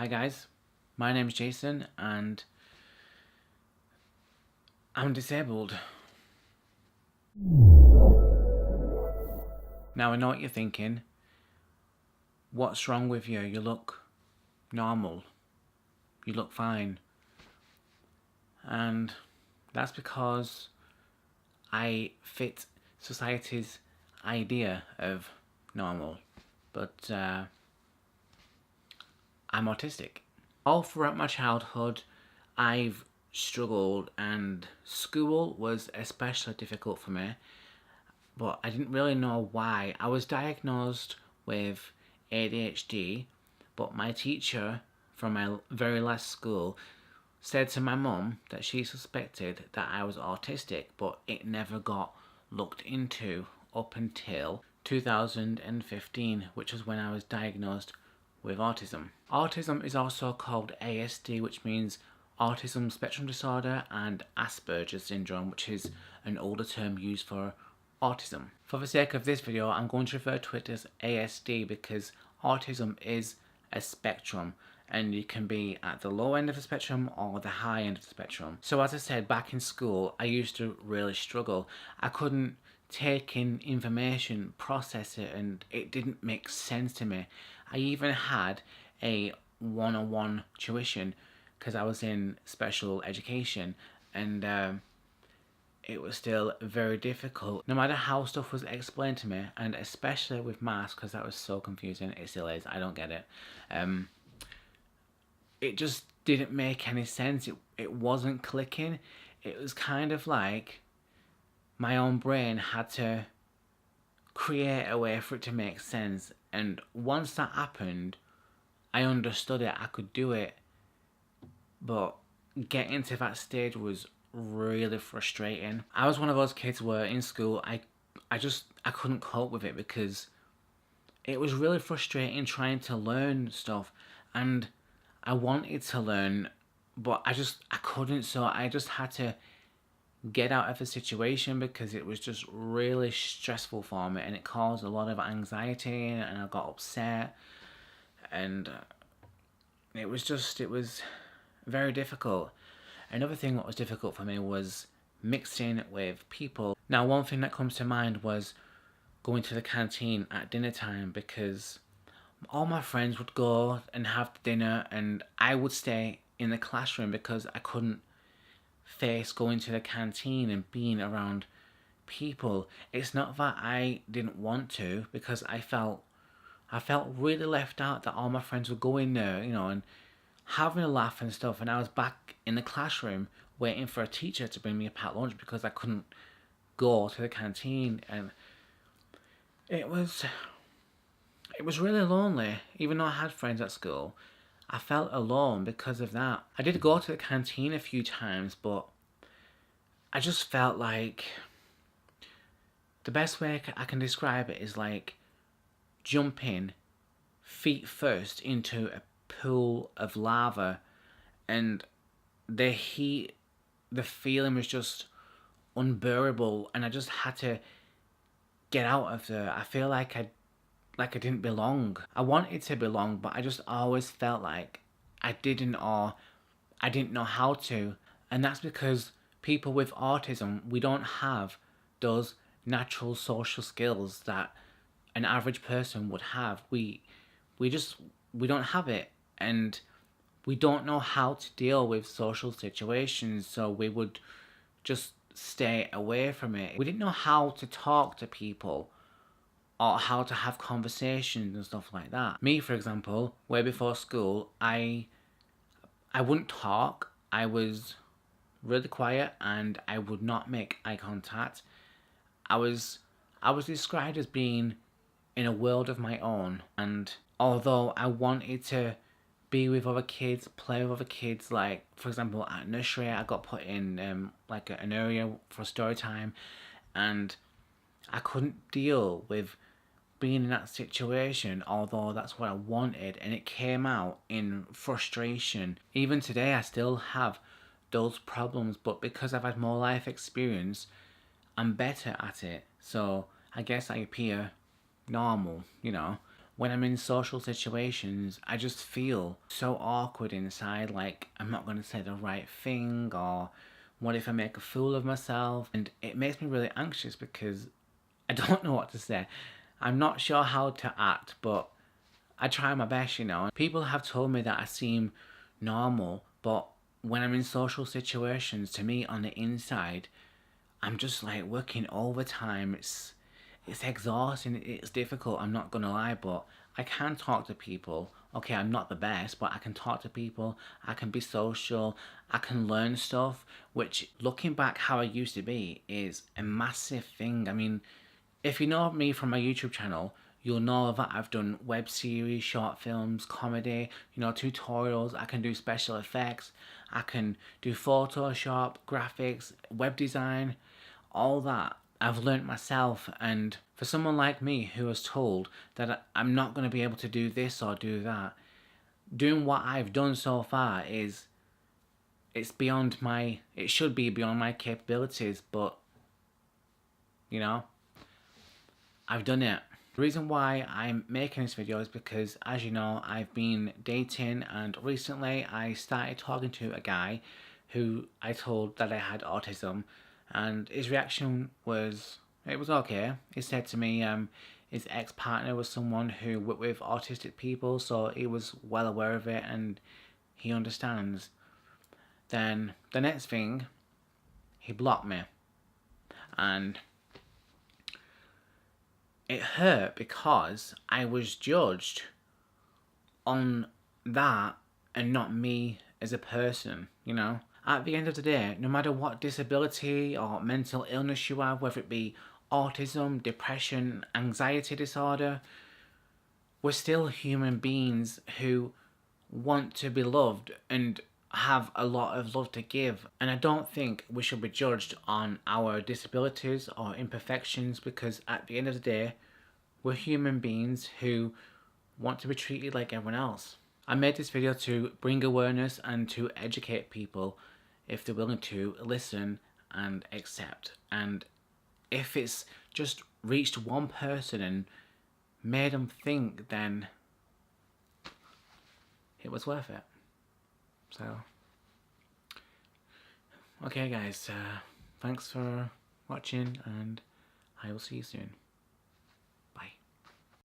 Hi guys, my name's Jason and I'm disabled. Now I know what you're thinking. What's wrong with you? You look normal. You look fine. And that's because I fit society's idea of normal. But I'm autistic. All throughout my childhood, I've struggled, and school was especially difficult for me, but I didn't really know why. I was diagnosed with ADHD, but my teacher from my very last school said to my mum that she suspected that I was autistic, but it never got looked into up until 2015, which was when I was diagnosed with autism. Autism is also called ASD, which means Autism Spectrum Disorder, and Asperger's Syndrome, which is an older term used for autism. For the sake of this video, I'm going to refer to it as ASD because autism is a spectrum and you can be at the low end of the spectrum or the high end of the spectrum. So as I said, back in school, I used to really struggle. I couldn't take in information, process it, and it didn't make sense to me. I even had a one-on-one tuition because I was in special education, and it was still very difficult. No matter how stuff was explained to me, and especially with maths, because that was so confusing. It still is. I don't get it. It just didn't make any sense. It wasn't clicking. It was kind of like my own brain had to create a way for it to make sense. And once that happened, I understood it. I could do it. But getting to that stage was really frustrating. I was one of those kids where in school I couldn't cope with it because it was really frustrating trying to learn stuff, and I wanted to learn, but I couldn't. So I just had to get out of the situation because it was just really stressful for me, and it caused a lot of anxiety, and I got upset, and it was very difficult. Another thing that was difficult for me was mixing with people. Now, one thing that comes to mind was going to the canteen at dinner time because all my friends would go and have dinner and I would stay in the classroom because I couldn't face going to the canteen and being around people. It's not that I didn't want to, because I felt really left out that all my friends would go in there, and having a laugh and stuff, and I was back in the classroom waiting for a teacher to bring me a packed lunch because I couldn't go to the canteen, and it was really lonely. Even though I had friends at school, I felt alone because of that. I did go to the canteen a few times, but I just felt like the best way I can describe it is like jumping feet first into a pool of lava, and the heat, the feeling was just unbearable, and I just had to get out of there. I feel like I didn't belong. I wanted to belong, but I just always felt like I didn't, or I didn't know how to. And that's because people with autism, we don't have those natural social skills that an average person would have. We don't have it, and we don't know how to deal with social situations, so we would just stay away from it. We didn't know how to talk to people or how to have conversations and stuff like that. Me, for example, way before school, I wouldn't talk. I was really quiet and I would not make eye contact. I was described as being in a world of my own, and although I wanted to be with other kids, play with other kids, like for example at nursery I got put in like an area for story time, and I couldn't deal with being in that situation, although that's what I wanted, and it came out in frustration. Even today I still have those problems, but because I've had more life experience, I'm better at it. So I guess I appear normal, when I'm in social situations, I just feel so awkward inside, like I'm not going to say the right thing, or what if I make a fool of myself? And it makes me really anxious because I don't know what to say. I'm not sure how to act, but I try my best, you know. People have told me that I seem normal, but when I'm in social situations, to me on the inside, I'm just like working overtime. It's exhausting. It's difficult. I'm not gonna lie, but I can talk to people. Okay, I'm not the best, but I can talk to people. I can be social. I can learn stuff. Which, looking back, how I used to be is a massive thing. I mean, if you know me from my YouTube channel, you'll know that I've done web series, short films, comedy, you know, tutorials. I can do special effects. I can do Photoshop, graphics, web design, all that. I've learnt myself, and for someone like me who was told that I'm not going to be able to do this or do that, doing what I've done so far it's beyond my, it should be beyond my capabilities, but you know, I've done it. The reason why I'm making this video is because, as you know, I've been dating, and recently I started talking to a guy who I told that I had autism, and his reaction was, it was okay. He said to me, his ex-partner was someone who worked with autistic people, so he was well aware of it and he understands. Then the next thing, he blocked me, and it hurt because I was judged on that and not me as a person, you know? At the end of the day, no matter what disability or mental illness you have, whether it be autism, depression, anxiety disorder, we're still human beings who want to be loved and have a lot of love to give. And I don't think we should be judged on our disabilities or imperfections, because at the end of the day, we're human beings who want to be treated like everyone else. I made this video to bring awareness and to educate people if they're willing to listen and accept. And if it's just reached one person and made them think, then it was worth it. So, okay guys, thanks for watching, and I will see you soon.